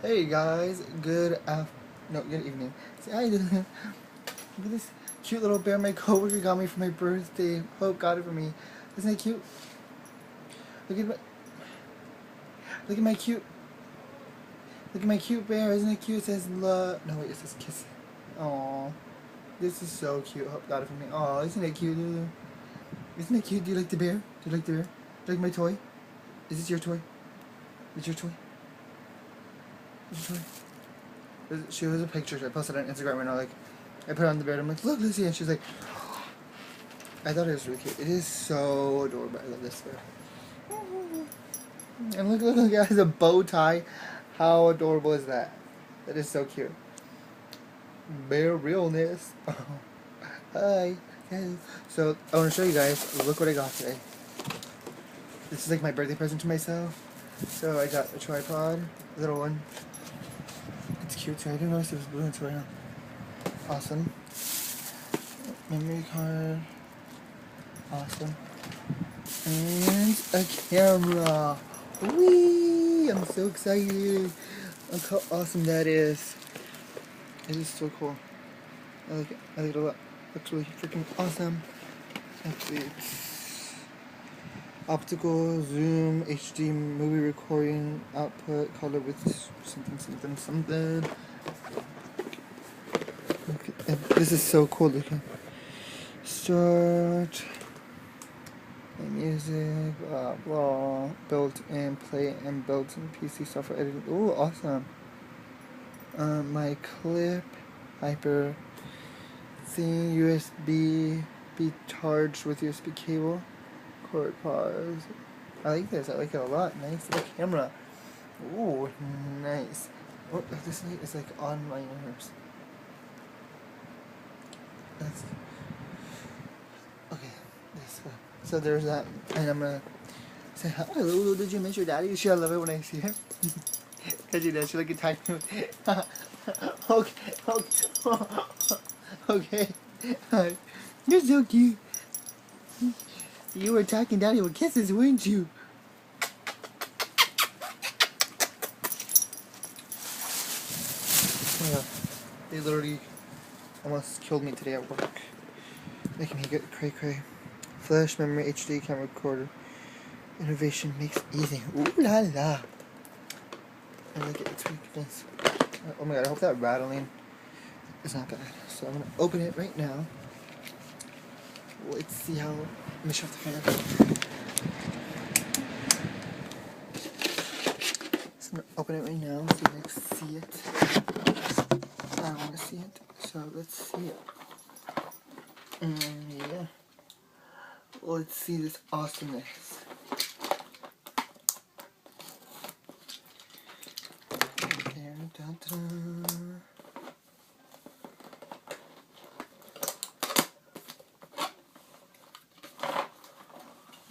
Hey guys, good evening. See how you doing? Look at this cute little bear my coworker got me for my birthday. Hope got it for me. Isn't it cute? Look at my look at my cute look at my cute bear. Isn't it cute? It says love. No wait, it says kiss. Aww, this is so cute. Hope got it for me. Aw, isn't it cute? Isn't it cute? Do you like the bear? Do you like the bear? Do you like my toy? Is this your toy? Is your toy? Is your toy? She was a picture. I posted it on Instagram right now. Like, I put it on the bed. I'm like, look, Lucy, and she's like, I thought it was really cute. It is so adorable. I love this bear. And look, it has a bow tie. How adorable is that? That is so cute. Bear realness. Hi. Yes. So I want to show you guys. Look what I got today. This is like my birthday present to myself. So I got a tripod, a little one. It's cute too. I didn't notice it was blue until right now. Awesome. Memory card. Awesome. And a camera. Whee! I'm so excited. Look how awesome that is. It is so cool. I like it. I like it a lot. Looks really freaking awesome. Actually, it's optical, zoom, HD movie recording, output, color with something. Okay, this is so cool looking. Start. Music, blah blah, built-in play and built-in PC software editing. Ooh, awesome. My clip, hyper, thing, USB, be charged with USB cable, cord pause. I like this. I like it a lot. Nice little camera. Ooh, nice. Oh, this light is like on my nerves. That's okay. This. So there's that, and I'm gonna say, hello, did you miss your daddy? I love it when I see him. Cause she does, she like attacked me. Okay. You're so cute. You were attacking daddy with kisses, weren't you? Yeah. They literally almost killed me today at work. Making me get cray. Flash memory, HD camera recorder. Innovation makes easy. Ooh la la. I like it. It's really nice. Oh my god, I hope that rattling is not bad. So I'm gonna open it right now. Let's see how. Let me shut the fan. So I'm gonna open it right now. So you can see it. I want to see it. So let's see it. Yeah. Let's see this awesomeness. There, da-da.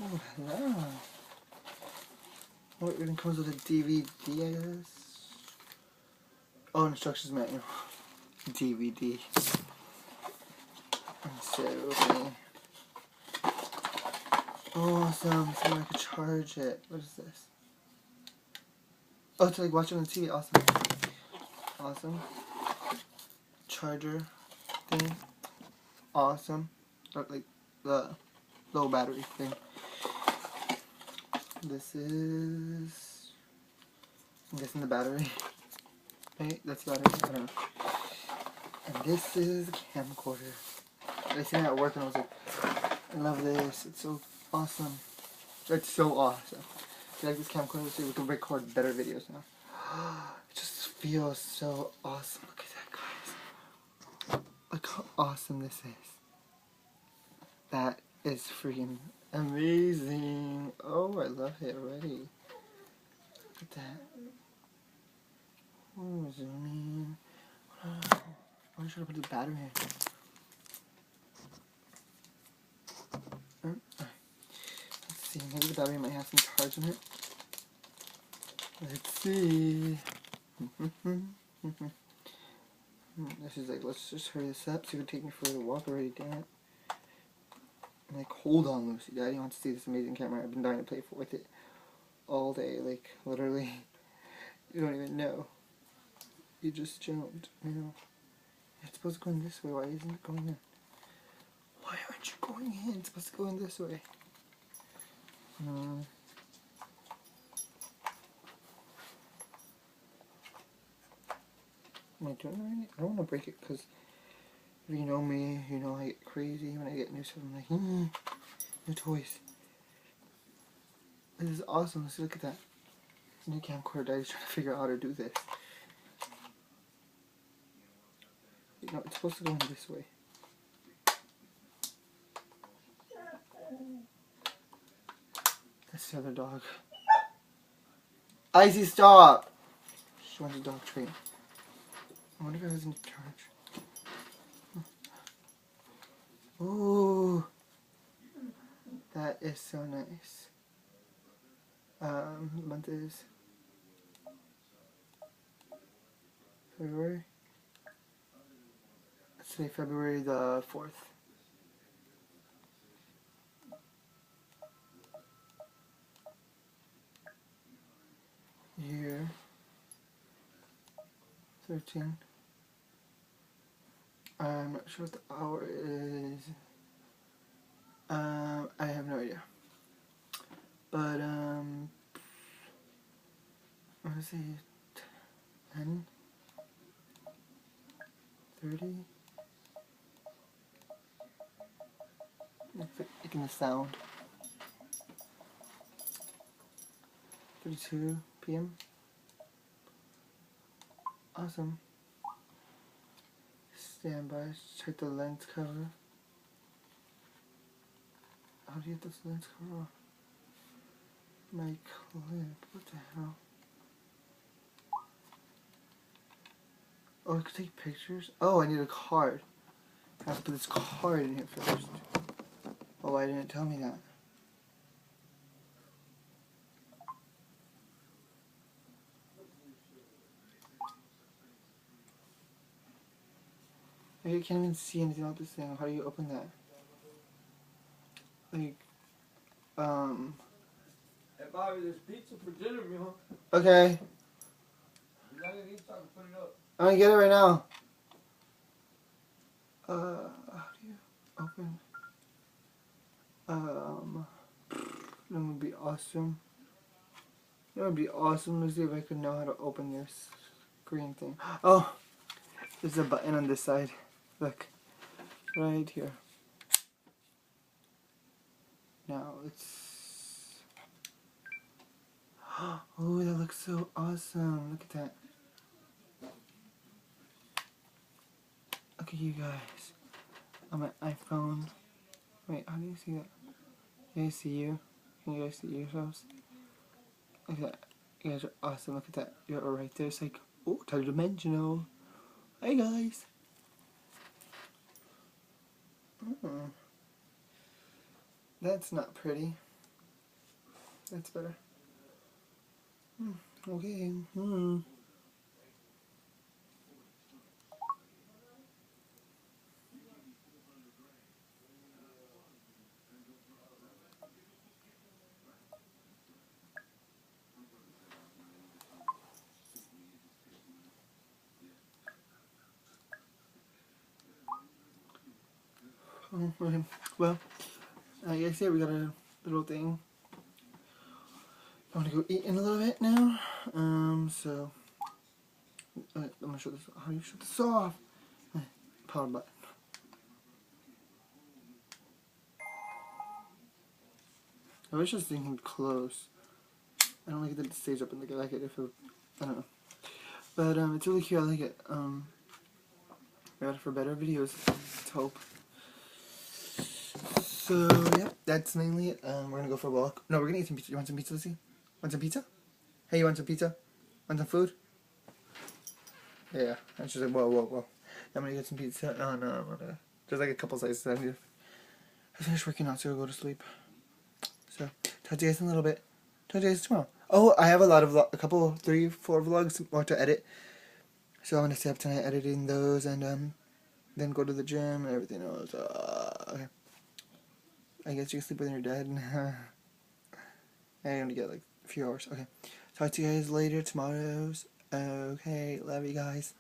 Oh, yeah. Oh, it even comes with a DVD, I guess. Oh, instructions manual. DVD. So, okay. Awesome. So I can charge it. What is this? Oh, to like watch it on the TV. Awesome. Awesome. Charger thing. Awesome. Like the low battery thing. This is, I'm guessing, the battery. Right? That's the battery. I don't know. And this is a camcorder. I seen it at work and I was like, I love this. It's so awesome. It's so awesome. I like this camcorder so we can record better videos now. It just feels so awesome. Look at that, guys. Look how awesome this is. That is freaking amazing. Oh, I love it already. Look at that. Oh, zoom in. Why should I put the battery in? Let's see. Maybe the battery might have some charge in it. Let's see. This is like, let's just hurry this up so you can take me for a walk already, damn it. I'm like, hold on, Lucy. Daddy wants to see this amazing camera. I've been dying to play with it all day. Like, literally. You don't even know. You just jumped. You know. It's supposed to go in this way. Why isn't it going in? Why aren't you going in? It's supposed to go in this way. Am I doing it right? I don't want to break it because if you know me, you know I get crazy when I get new stuff. I'm like, new toys. This is awesome. Let's look at that. New camcorder. Daddy's trying to figure out how to do this. No, it's supposed to go in this way. That's the other dog. Icy, stop! She wants a dog treat. I wonder if I was in charge. Ooh, that is so nice. The month is February. Let's say February the 4th. Year 13. I'm not sure what the hour is. I have no idea. But I want to say 10, 30. Making the sound. 32 p.m. Awesome. Stand by. Check the lens cover. How do you get this lens cover off? My clip. What the hell? Oh, I could take pictures? Oh, I need a card. I have to put this card in here first. Oh, why didn't it tell me that? I can't even see anything about this thing. How do you open that? Like, Hey Bobby, there's pizza for dinner, mijo. Okay. You're not gonna eat something, put it up. I'm gonna get it right now. How do you open? That would be awesome. That would be awesome. Let's see if I could know how to open this green thing. Oh, there's a button on this side. Look, right here. Now it's. Oh, that looks so awesome. Look at that. Look at you guys. On my iPhone. Wait, how do you see that? Can you see you? Can you guys see yourselves? Look at that. You guys are awesome. Look at that. You're right there. It's like, oh, dimensional. Hey guys. That's not pretty. That's better. Okay. Okay. Well, I guess yeah, we got a little thing. I'm gonna go eat in a little bit now. So I'm gonna show this. How do you shut this off? Power button. I wish this thing could close. I don't like it that it stays open. Like I like it if it. I don't know. But it's really cute. I like it. Ready for better videos. Let's hope. So yeah, that's mainly it. We're gonna go for a walk. No, we're gonna eat some pizza. You want some pizza, Lucy? Want some pizza? Hey, you want some pizza? Want some food? Yeah. And she's like, whoa. I'm gonna get some pizza. Oh no, I'm gonna. There's like a couple slices I need. I finished working out, so I'll go to sleep. So talk to you guys in a little bit. Talk to you guys tomorrow. Oh, I have a couple, 3, 4 vlogs more to edit. So I'm gonna stay up tonight editing those and then go to the gym and everything else. Okay. I guess you can sleep with your dad. I'm gonna get like a few hours. Okay. Talk to you guys later tomorrow's Okay, love you guys.